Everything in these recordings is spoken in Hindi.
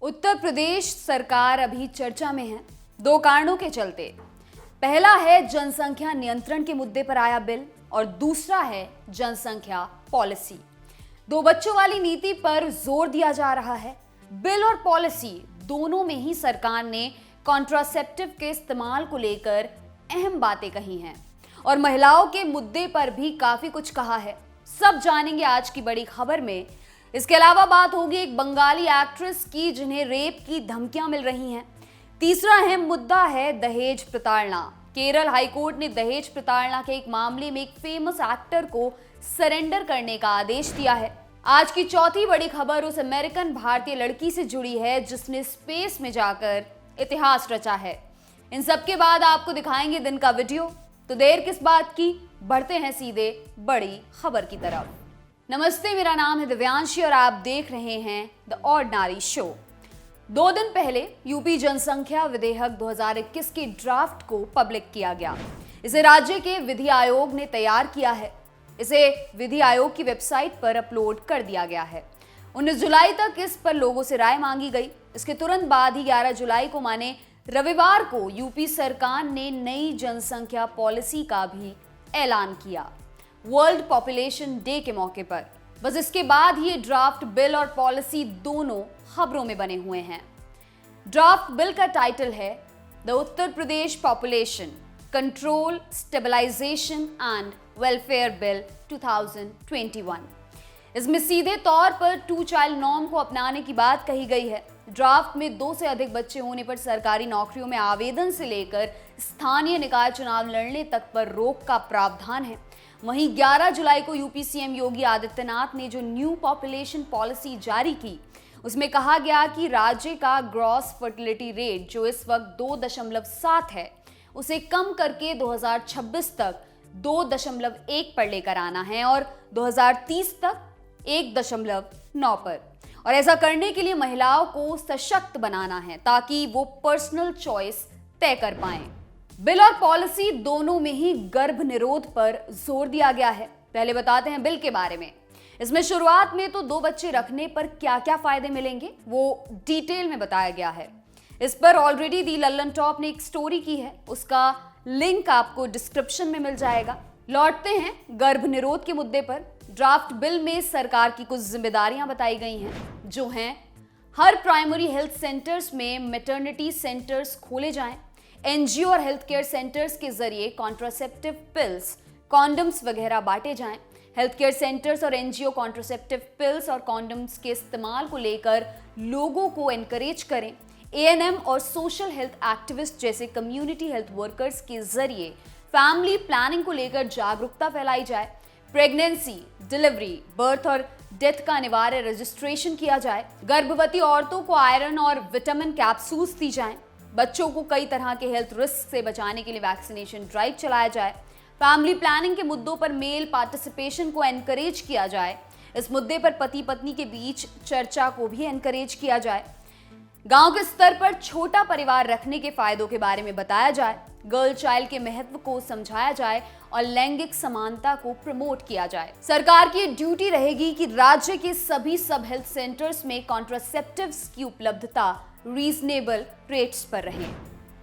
उत्तर प्रदेश सरकार अभी चर्चा में है दो कारणों के चलते। पहला है जनसंख्या नियंत्रण के मुद्दे पर आया बिल और दूसरा है जनसंख्या पॉलिसी। दो बच्चों वाली नीति पर जोर दिया जा रहा है। बिल और पॉलिसी दोनों में ही सरकार ने कॉन्ट्रासेप्टिव के इस्तेमाल को लेकर अहम बातें कही हैं और महिलाओं के मुद्दे पर भी काफी कुछ कहा है। सब जानेंगे आज की बड़ी खबर में। इसके अलावा बात होगी एक बंगाली एक्ट्रेस की जिन्हें रेप की धमकियां मिल रही हैं। तीसरा अहम मुद्दा है दहेज प्रताड़ना। केरल हाईकोर्ट ने दहेज प्रताड़ना के एक मामले में एक फेमस एक्टर को सरेंडर करने का आदेश दिया है। आज की चौथी बड़ी खबर उस अमेरिकन भारतीय लड़की से जुड़ी है जिसने स्पेस में जाकर इतिहास रचा है। इन सब के बाद आपको दिखाएंगे दिन का वीडियो, तो देर किस बात की, बढ़ते हैं सीधे बड़ी खबर की तरफ। नमस्ते, मेरा नाम है दिव्यांशी और आप देख रहे हैं द ऑर्डिनरी शो। 2 दिन पहले यूपी जनसंख्या विधेयक 2021 के ड्राफ्ट को पब्लिक किया गया। इसे राज्य के विधि आयोग ने तैयार किया है। इसे विधि आयोग की वेबसाइट पर अपलोड कर दिया गया है। 19 जुलाई तक इस पर लोगों से राय मांगी गई। इसके तुरंत बाद ही 11 जुलाई को माने रविवार को यूपी सरकार ने नई जनसंख्या पॉलिसी का भी ऐलान किया, वर्ल्ड पॉपुलेशन डे के मौके पर। बस इसके बाद ही ये ड्राफ्ट बिल और पॉलिसी दोनों खबरों में बने हुए हैं। ड्राफ्ट बिल का टाइटल है the Uttar Pradesh population control stabilisation and welfare bill 2021। इसमें सीधे तौर पर 2 चाइल्ड नॉर्म को अपनाने की बात कही गई है। ड्राफ्ट में 2 से अधिक बच्चे होने पर सरकारी नौकरियों में आवेदन से लेकर स्थानीय निकाय चुनाव लड़ने तक पर रोक का प्रावधान है। वहीं 11 जुलाई को यूपी सीएम योगी आदित्यनाथ ने जो न्यू पॉपुलेशन पॉलिसी जारी की, उसमें कहा गया कि राज्य का ग्रॉस फर्टिलिटी रेट जो इस वक्त 2.7 है, उसे कम करके 2026 तक 2.1 पर लेकर आना है और 2030 तक 1.9 पर। और ऐसा करने के लिए महिलाओं को सशक्त बनाना है ताकि वो पर्सनल चॉइस तय कर पाएं। बिल और पॉलिसी दोनों में ही गर्भ निरोध पर जोर दिया गया है। पहले बताते हैं बिल के बारे में। इसमें शुरुआत में तो 2 बच्चे रखने पर क्या क्या फायदे मिलेंगे वो डिटेल में बताया गया है। इस पर ऑलरेडी दी लल्लन टॉप ने एक स्टोरी की है, उसका लिंक आपको डिस्क्रिप्शन में मिल जाएगा। लौटते हैं गर्भ निरोध के मुद्दे पर। ड्राफ्ट बिल में सरकार की कुछ जिम्मेदारियां बताई गई हैं, जो हैं हर प्राइमरी हेल्थ सेंटर्स में मैटरनिटी सेंटर्स खोले जाएं, एनजीओ और हेल्थ केयर सेंटर्स के जरिए कॉन्ट्रासेप्टिव पिल्स, कॉन्डम्स वगैरह बांटे जाएं। हेल्थ केयर सेंटर्स और एनजीओ कॉन्ट्रासेप्टिव पिल्स और कॉन्डम्स के इस्तेमाल को लेकर लोगों को एनकरेज करें। एएनएम और सोशल हेल्थ एक्टिविस्ट जैसे कम्युनिटी हेल्थ वर्कर्स के जरिए फैमिली प्लानिंग को लेकर जागरूकता फैलाई जाए। प्रेगनेंसी, डिलीवरी, बर्थ और डेथ का अनिवार्य रजिस्ट्रेशन किया जाए। गर्भवती औरतों को आयरन और विटामिन कैप्सूल्स दी जाएं। बच्चों को कई तरह के हेल्थ रिस्क से बचाने के लिए वैक्सीनेशन ड्राइव चलाया जाए। फैमिली प्लानिंग के मुद्दों पर मेल पार्टिसिपेशन को एनकरेज किया जाए। इस मुद्दे पर पति पत्नी के बीच चर्चा को भी एनकरेज किया जाए। गांव के स्तर पर छोटा परिवार रखने के फायदों के बारे में बताया जाए। गर्ल चाइल्ड के महत्व को समझाया जाए और लैंगिक समानता को प्रमोट किया जाए। सरकार की ड्यूटी रहेगी कि राज्य के सभी सब हेल्थ सेंटर्स में कॉन्ट्रासेप्टिव्स की उपलब्धता रीजनेबल रेट्स पर रहे।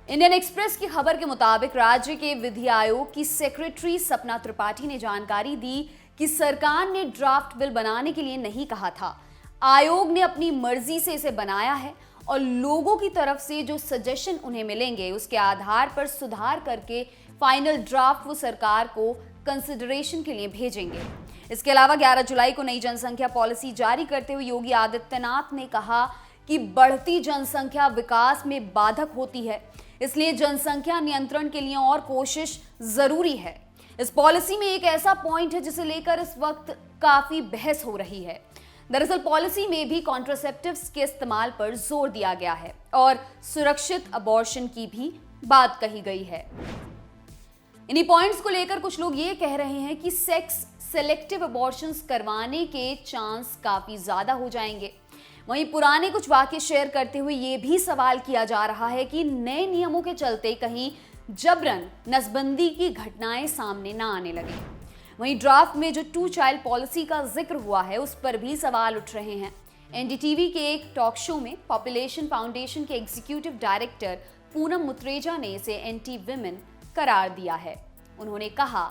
इंडियन एक्सप्रेस की खबर के मुताबिक राज्य के विधि आयोग की सेक्रेटरी सपना त्रिपाठी ने जानकारी दी कि सरकार ने ड्राफ्ट बिल बनाने के लिए नहीं कहा था। आयोग ने अपनी मर्जी से इसे बनाया है और लोगों की तरफ से जो सजेशन उन्हें मिलेंगे उसके आधार पर सुधार करके फाइनल ड्राफ्ट वो सरकार को कंसिडरेशन के लिए भेजेंगे। इसके अलावा 11 जुलाई को नई जनसंख्या पॉलिसी जारी करते हुए योगी आदित्यनाथ ने कहा कि बढ़ती जनसंख्या विकास में बाधक होती है, इसलिए जनसंख्या नियंत्रण के लिए और कोशिश जरूरी है। इस पॉलिसी में एक ऐसा पॉइंट है जिसे लेकर इस वक्त काफी बहस हो रही है। दरअसल पॉलिसी में भी कॉन्ट्रासेप्टिव्स के इस्तेमाल पर जोर दिया गया है और सुरक्षित अबॉर्शन की भी बात कही गई है। इन्हीं पॉइंट्स को लेकर कुछ लोग ये कह रहे हैं कि सेक्स सेलेक्टिव अबॉर्शंस करवाने के चांस काफी ज्यादा हो जाएंगे। वहीं पुराने कुछ वाकये शेयर करते हुए ये भी सवाल किया जा रहा है कि नए नियमों के चलते कहीं जबरन नसबंदी की घटनाएं सामने ना आने लगे। वहीं ड्राफ्ट में जो 2 चाइल्ड पॉलिसी का जिक्र हुआ है उस पर भी सवाल उठ रहे हैं। एनडीटीवी के एक टॉक शो में पॉपुलेशन फाउंडेशन के एग्जीक्यूटिव डायरेक्टर पूनम मुत्रेजा ने इसे एंटी विमेन करार दिया है। उन्होंने कहा,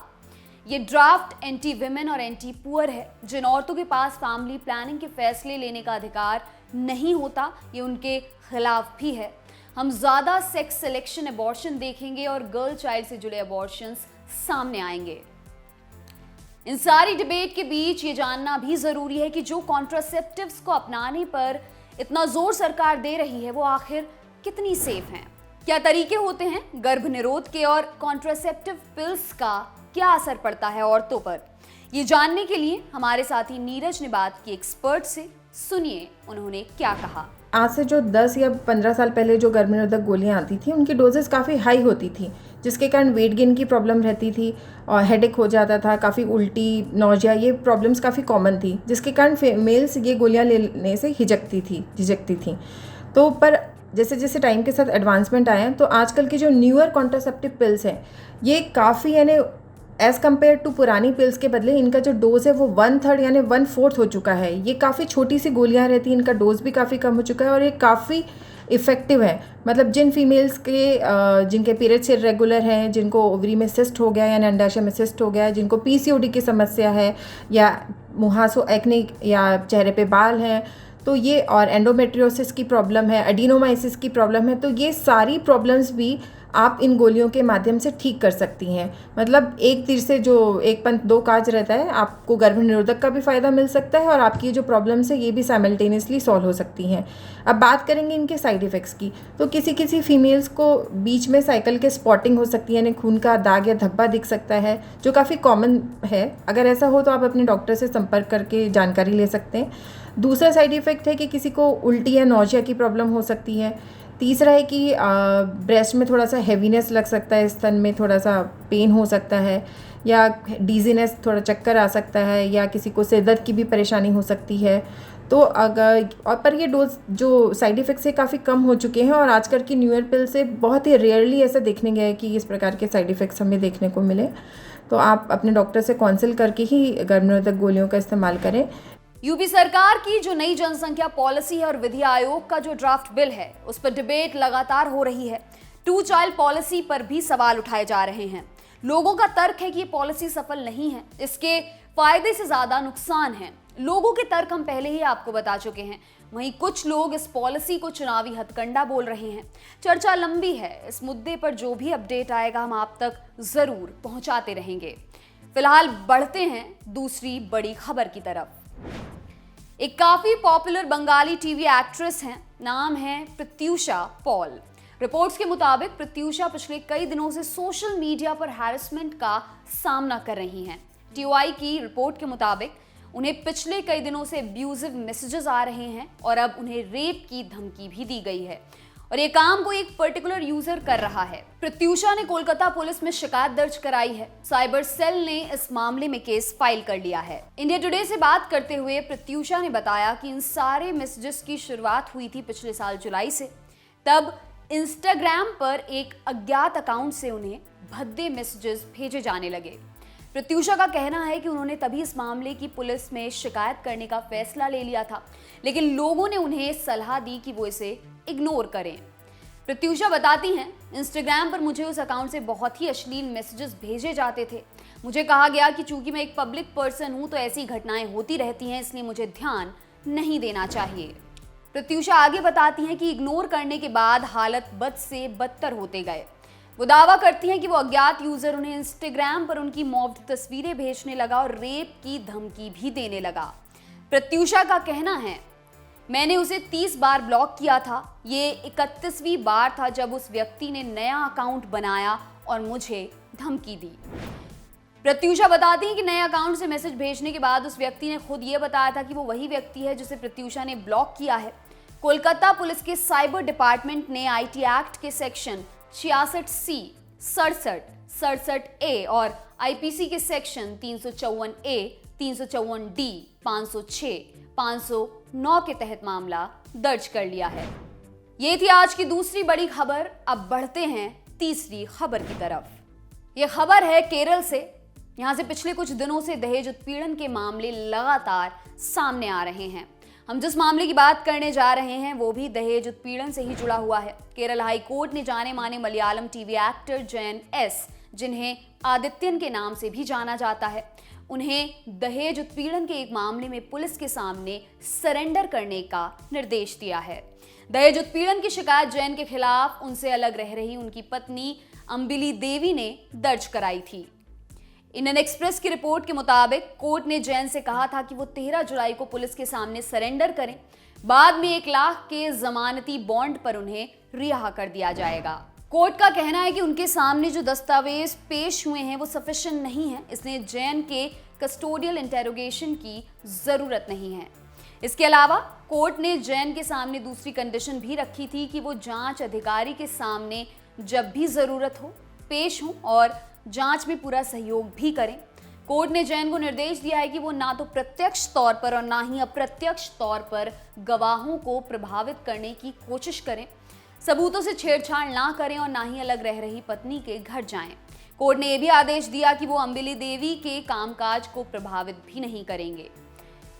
ये ड्राफ्ट एंटी विमेन और एंटी पुअर है। जिन औरतों के पास फैमिली प्लानिंग के फैसले लेने का अधिकार नहीं होता, ये उनके खिलाफ भी है। हम ज्यादा सेक्स सिलेक्शन अबॉर्शन देखेंगे और गर्ल चाइल्ड से जुड़े अबॉर्शंस सामने आएंगे। इन सारी डिबेट के बीच ये जानना भी जरूरी है कि जो कॉन्ट्रासेप्टिव्स को अपनाने पर इतना जोर सरकार दे रही है वो आखिर कितनी सेफ हैं। क्या तरीके होते हैं गर्भ निरोध के और कॉन्ट्रासेप्टिव पिल्स का क्या असर पड़ता है औरतों पर? ये जानने के लिए हमारे साथी नीरज ने बात की एक्सपर्ट से। सुनिए उन्होंने क्या कहा। आज से जो 10 या 15 साल पहले जो गर्भ निरोधक गोलियां आती थी उनकी डोजेस काफ़ी हाई होती थी, जिसके कारण वेट गेन की प्रॉब्लम रहती थी और हेडेक हो जाता था, काफ़ी उल्टी, नौजिया, ये प्रॉब्लम्स काफ़ी कॉमन थी, जिसके कारण फीमेल्स ये गोलियां लेने से झिझकती थी। तो पर जैसे जैसे टाइम के साथ एडवांसमेंट आए हैं तो आजकल की जो न्यूअर कॉन्ट्रासेप्टिव पिल्स हैं ये काफ़ी यानी एज़ कम्पेयर टू पुरानी पिल्स के बदले इनका जो डोज है वो 1/3 यानी 1/4 हो चुका है। ये काफ़ी छोटी सी गोलियां रहती हैं, इनका डोज भी काफ़ी कम हो चुका है और ये काफ़ी इफ़ेक्टिव है। मतलब जिन फीमेल्स के जिनके पीरियड्स इरेगुलर हैं, जिनको ओवरी में सिस्ट हो गया यानी अंडाशय में सिस्ट हो गया है, जिनको पीसीओडी की समस्या है या मुहासो एक्ने या चेहरे पे बाल हैं, तो ये और एंडोमेट्रियोसिस की प्रॉब्लम है, एडिनोमाइसिस की प्रॉब्लम है, तो ये सारी प्रॉब्लम्स भी आप इन गोलियों के माध्यम से ठीक कर सकती हैं। मतलब एक तीर से जो एक पंख दो काज रहता है, आपको गर्भ निरोधक का भी फ़ायदा मिल सकता है और आपकी जो प्रॉब्लम्स है ये भी साइमल्टेनियसली सॉल्व हो सकती हैं। अब बात करेंगे इनके साइड इफ़ेक्ट्स की, तो किसी फीमेल्स को बीच में साइकिल के स्पॉटिंग हो सकती है, यानी खून का दाग या धब्बा दिख सकता है, जो काफ़ी कॉमन है। अगर ऐसा हो तो आप अपने डॉक्टर से संपर्क करके जानकारी ले सकते हैं। दूसरा साइड इफ़ेक्ट है कि किसी को उल्टी या नौजिया की प्रॉब्लम हो सकती है। तीसरा है कि ब्रेस्ट में थोड़ा सा हैवीनेस लग सकता है, स्तन में थोड़ा सा पेन हो सकता है या डीजीनेस, थोड़ा चक्कर आ सकता है या किसी को सिर दर्द की भी परेशानी हो सकती है। तो अगर और पर ये डोज जो साइड इफ़ेक्ट से काफ़ी कम हो चुके हैं और आजकल की न्यूअर पिल से बहुत ही रेयरली ऐसा देखने गया है कि इस प्रकार के साइड इफ़ेक्ट्स हमें देखने को मिले। तो आप अपने डॉक्टर से काउंसिल करके ही गर्भ निरोधक गोलियों का इस्तेमाल करें। यूपी सरकार की जो नई जनसंख्या पॉलिसी है और विधि आयोग का जो ड्राफ्ट बिल है उस पर डिबेट लगातार हो रही है। 2 चाइल्ड पॉलिसी पर भी सवाल उठाए जा रहे हैं। लोगों का तर्क है कि ये पॉलिसी सफल नहीं है, इसके फायदे से ज्यादा नुकसान है। लोगों के तर्क हम पहले ही आपको बता चुके हैं। वहीं कुछ लोग इस पॉलिसी को चुनावी हथकंडा बोल रहे हैं। चर्चा लंबी है। इस मुद्दे पर जो भी अपडेट आएगा हम आप तक जरूर पहुंचाते रहेंगे। फिलहाल बढ़ते हैं दूसरी बड़ी खबर की तरफ। एक काफी पॉपुलर बंगाली टीवी एक्ट्रेस हैं, नाम है प्रत्यूषा पॉल। रिपोर्ट्स के मुताबिक प्रत्यूषा पिछले कई दिनों से सोशल मीडिया पर हैरेसमेंट का सामना कर रही हैं। टीओआई की रिपोर्ट के मुताबिक उन्हें पिछले कई दिनों से अब्यूजिव मैसेजेस आ रहे हैं और अब उन्हें रेप की धमकी भी दी गई है और ये काम कोई एक पर्टिकुलर यूजर कर रहा है। प्रत्यूषा ने कोलकाता पुलिस में शिकायत दर्ज कराई है। साइबर सेल ने इस मामले में केस फाइल कर लिया है। इंडिया टुडे से बात करते हुए प्रत्यूषा ने बताया कि इन सारे मैसेजेस की शुरुआत हुई थी पिछले साल जुलाई से। तब इंस्टाग्राम पर एक अज्ञात अकाउंट से उन्हें भद्दे मैसेजेस भेजे जाने लगे। प्रत्यूषा का कहना है कि उन्होंने तभी इस मामले की पुलिस में शिकायत करने का फैसला ले लिया था, लेकिन लोगों ने उन्हें सलाह दी कि वो इसे इग्नोर करें। प्रत्यूषा बताती हैं, इंस्टाग्राम पर मुझे उस अकाउंट से बहुत ही अश्लील मैसेजेस भेजे जाते थे। मुझे कहा गया कि चूंकि मैं एक पब्लिक पर्सन हूं तो ऐसी घटनाएं होती रहती हैं, इसलिए मुझे ध्यान नहीं देना चाहिए। प्रत्यूषा आगे बताती हैं कि इग्नोर करने के बाद हालत बद से बदतर होते गए। वो दावा करती हैं कि वो अज्ञात यूजर उन्हें इंस्टाग्राम पर उनकी मॉब्ड तस्वीरें भेजने लगा और रेप की धमकी भी देने लगा। प्रत्यूषा का कहना है, मैंने उसे 30 बार ब्लॉक किया था। ये 31वीं बार था जब उस व्यक्ति ने नया अकाउंट बनाया और मुझे धमकी दी। प्रत्यूषा बताती हैं कि नए अकाउंट से मैसेज भेजने के बाद उस व्यक्ति ने खुद ये बताया था कि वो वही व्यक्ति है जिसे प्रत्यूषा ने ब्लॉक किया है। कोलकाता पुलिस के साइबर डिपार्टमेंट ने आईटी एक्ट के सेक्शन 66C, 67, 67A और आईपीसी के सेक्शन 354A, 354D, 506, 509 के तहत मामला दर्ज कर लिया है। ये थी आज की दूसरी बड़ी खबर। अब बढ़ते हैं तीसरी खबर की तरफ। ये खबर है केरल से। यहाँ से पिछले कुछ दिनों से दहेज उत्पीड़न के मामले लगातार सामने आ रहे हैं। हम जिस मामले की बात करने जा रहे हैं वो भी दहेज उत्पीड़न से ही जुड़ा हुआ है। केरल हाई कोर्ट ने जाने माने मलयालम टीवी एक्टर जयन एस, जिन्हें आदित्यन के नाम से भी जाना जाता है, उन्हें दहेज उत्पीड़न के एक मामले में पुलिस के सामने सरेंडर करने का निर्देश दिया है। दहेज उत्पीड़न की शिकायत जैन के खिलाफ उनसे अलग रह रही उनकी पत्नी अंबिली देवी ने दर्ज कराई थी। इंडियन एक्सप्रेस की रिपोर्ट के मुताबिक कोर्ट ने जैन से कहा था कि वो 13 जुलाई को पुलिस के सामने सरेंडर करें, बाद में 1 लाख के जमानती बॉन्ड पर उन्हें रिहा कर दिया जाएगा। कोर्ट का कहना है कि उनके सामने जो दस्तावेज पेश हुए हैं वो सफिशिएंट नहीं है, इसलिए जैन के कस्टोडियल इंटेरोगेशन की जरूरत नहीं है। इसके अलावा कोर्ट ने जैन के सामने दूसरी कंडीशन भी रखी थी कि वो जांच अधिकारी के सामने जब भी जरूरत हो पेश हों और जांच में पूरा सहयोग भी करें। कोर्ट ने जैन को निर्देश दिया है कि वो ना तो प्रत्यक्ष तौर पर और ना ही अप्रत्यक्ष तौर पर गवाहों को प्रभावित करने की कोशिश करें, सबूतों से छेड़छाड़ ना करें और ना ही अलग रह रही पत्नी के घर जाएं। कोर्ट ने यह भी आदेश दिया कि वो अंबिली देवी के कामकाज को प्रभावित भी नहीं करेंगे।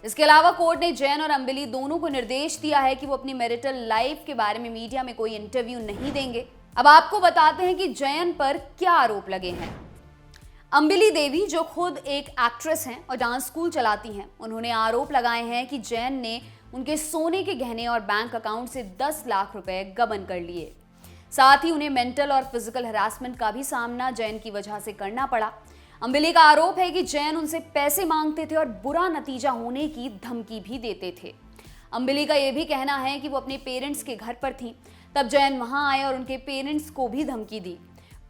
इसके अलावा कोर्ट ने जैन और अंबिली दोनों को निर्देश दिया है कि वो अपनी मैरिटल लाइफ के बारे में मीडिया में कोई इंटरव्यू नहीं देंगे। अब आपको बताते हैं कि जैन पर क्या आरोप लगे हैं। अंबिली देवी, जो खुद एक एक्ट्रेस हैं और डांस स्कूल चलाती हैं, उन्होंने आरोप लगाए हैं कि जैन ने उनके सोने के गहने और बैंक अकाउंट से 10 लाख रुपए गबन कर लिए। साथ ही उन्हें मेंटल और फिजिकल हरासमेंट का भी सामना जैन की वजह से करना पड़ा। अंबिली का आरोप है कि जैन उनसे पैसे मांगते थे और बुरा नतीजा होने की धमकी भी देते थे। अंबिली का यह भी कहना है कि वो अपने पेरेंट्स के घर पर थी, तब जैन वहां आए और उनके पेरेंट्स को भी धमकी दी।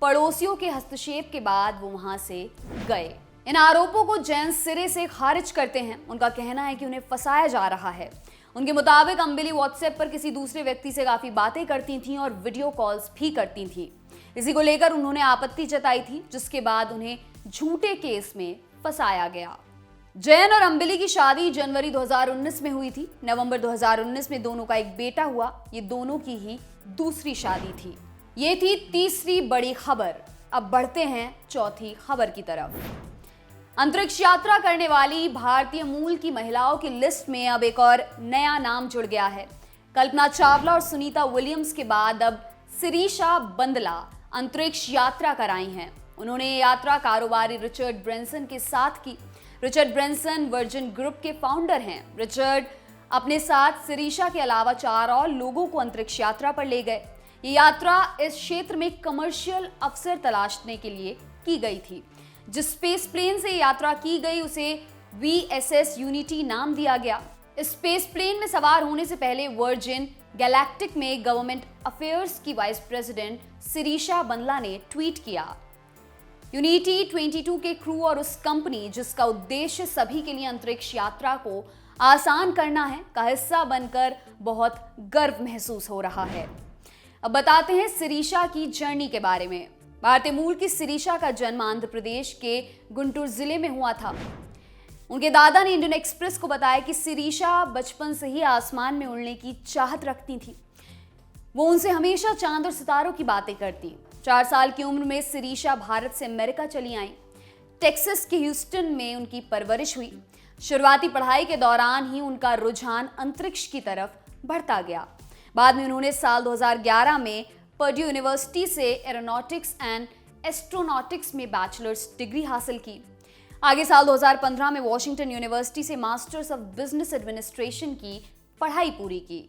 पड़ोसियों के हस्तक्षेप के बाद वो वहां से गए। इन आरोपों को जैन सिरे से खारिज करते हैं। उनका कहना है कि उन्हें फंसाया जा रहा है। उनके मुताबिक अंबिली व्हाट्सएप पर किसी दूसरे व्यक्ति से काफी बातें करती थीं और वीडियो कॉल्स भी करती थीं। इसी को लेकर उन्होंने आपत्ति जताई थी, जिसके बाद उन्हें झूठे केस में फंसाया गया। जैन और अंबिली की शादी जनवरी 2019 में हुई थी। नवंबर 2019 में दोनों का एक बेटा हुआ। ये दोनों की ही दूसरी शादी थी। ये थी तीसरी बड़ी खबर। अब बढ़ते हैं चौथी खबर की तरफ। अंतरिक्ष यात्रा करने वाली भारतीय मूल की महिलाओं की लिस्ट में अब एक और नया नाम जुड़ गया है। कल्पना चावला और सुनीता विलियम्स के बाद अब शिरीषा बंदला अंतरिक्ष यात्रा कर आई हैं। उन्होंने ये यात्रा कारोबारी रिचर्ड ब्रेंसन के साथ की। रिचर्ड ब्रेंसन वर्जिन ग्रुप के फाउंडर हैं। रिचर्ड अपने साथ शिरीषा के अलावा 4 और लोगों को अंतरिक्ष यात्रा पर ले गए। ये यात्रा इस क्षेत्र में कमर्शियल अवसर तलाशने के लिए की गई थी। जिस स्पेस प्लेन से यात्रा की गई उसे VSS यूनिटी नाम दिया गया। इस स्पेस प्लेन में सवार होने से पहले वर्जिन गैलेक्टिक में गवर्नमेंट अफेयर्स की वाइस प्रेसिडेंट शिरीषा बंदला ने ट्वीट किया, यूनिटी 22 के क्रू और उस कंपनी जिसका उद्देश्य सभी के लिए अंतरिक्ष यात्रा को आसान करना है का हिस्सा बनकर बहुत गर्व महसूस हो रहा है। अब बताते हैं शिरीषा की जर्नी के बारे में। भारतीय मूल की शिरीषा का जन्म आंध्र प्रदेश के गुंटूर जिले में हुआ था। उनके दादा ने इंडियन एक्सप्रेस को बताया कि शिरीषा बचपन से ही आसमान में उड़ने की चाहत रखती थी। वो उनसे हमेशा चांद और सितारों की बातें करती। 4 साल की उम्र में शिरीषा भारत से अमेरिका चली आई। टेक्सास के ह्यूस्टन में उनकी परवरिश हुई। शुरुआती पढ़ाई के दौरान ही उनका रुझान अंतरिक्ष की तरफ बढ़ता गया। बाद में उन्होंने साल 2011 में पर्ड्यू यूनिवर्सिटी से एरोनॉटिक्स एंड एस्ट्रोनॉटिक्स में बैचलर्स डिग्री हासिल की। आगे साल 2015 में वॉशिंगटन यूनिवर्सिटी से मास्टर्स ऑफ बिजनेस एडमिनिस्ट्रेशन की पढ़ाई पूरी की।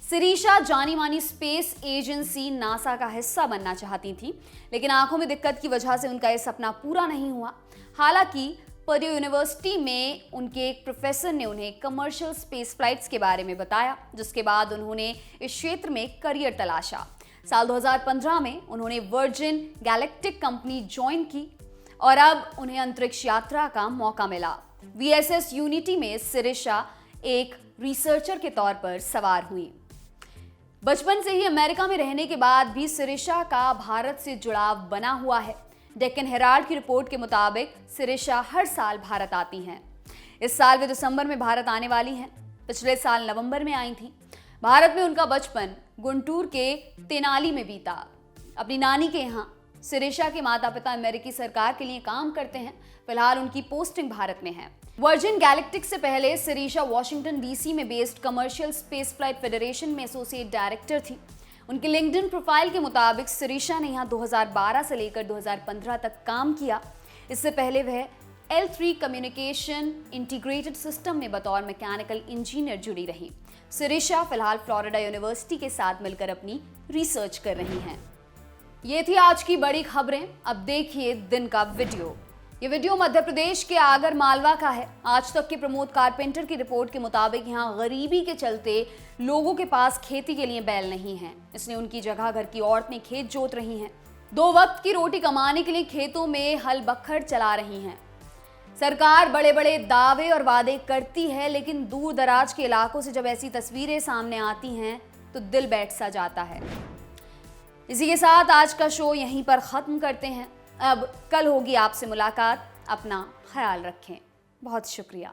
शिरीषा जानी मानी स्पेस एजेंसी नासा का हिस्सा बनना चाहती थी, लेकिन आंखों में दिक्कत की वजह से उनका यह सपना पूरा नहीं हुआ। हालांकि पर्ड्यू यूनिवर्सिटी में उनके एक प्रोफेसर ने उन्हें कमर्शियल स्पेस फ्लाइट्स के बारे में बताया, जिसके बाद उन्होंने इस क्षेत्र में करियर तलाशा। साल 2015 में उन्होंने वर्जिन गैलेक्टिक कंपनी ज्वाइन की और अब उन्हें अंतरिक्ष यात्रा का मौका मिला। VSS यूनिटी में शिरीषा एक रिसर्चर के तौर पर सवार हुई। बचपन से ही अमेरिका में रहने के बाद भी शिरीषा का भारत से जुड़ाव बना हुआ है। डेक्कन हेराल्ड की रिपोर्ट के मुताबिक शिरीषा हर साल भारत आती हैं। इस साल वे दिसंबर में भारत आने वाली हैं। पिछले साल नवंबर में आई थी। भारत में उनका बचपन गुंटूर के तेनाली में बीता। अपनी नानी के यहाँ सिरिशा के माता पिता अमेरिकी सरकार के लिए काम करते हैं। फिलहाल उनकी पोस्टिंग भारत में है। वर्जिन गैलेक्टिक से पहले सिरिशा वॉशिंगटन डीसी में based commercial space flight federation में एसोसिएट डायरेक्टर थी। उनके लिंक्डइन प्रोफाइल के मुताबिक सिरिशा ने यहाँ 2012 से लेकर 2015 तक काम किया। इससे पहले वह L3 कम्युनिकेशन इंटीग्रेटेड सिस्टम में बतौर मैकेनिकल इंजीनियर जुड़ी रही। सिरिशा फिलहाल फ्लोरिडा यूनिवर्सिटी के साथ मिलकर अपनी रिसर्च कर रही हैं। ये थी आज की बड़ी खबरें। अब देखिए दिन का वीडियो। ये वीडियो मध्य प्रदेश के आगर मालवा का है। आज तक के प्रमोद कारपेंटर की रिपोर्ट के मुताबिक यहाँ गरीबी के चलते लोगों के पास खेती के लिए बैल नहीं है, इसलिए उनकी जगह घर की औरतें खेत जोत रही हैं। 2 वक्त की रोटी कमाने के लिए खेतों में हल बखर चला रही हैं। सरकार बड़े बड़े दावे और वादे करती है, लेकिन दूर दराज के इलाकों से जब ऐसी तस्वीरें सामने आती हैं तो दिल बैठ सा जाता है। इसी के साथ आज का शो यहीं पर खत्म करते हैं। अब कल होगी आपसे मुलाकात। अपना ख्याल रखें। बहुत शुक्रिया।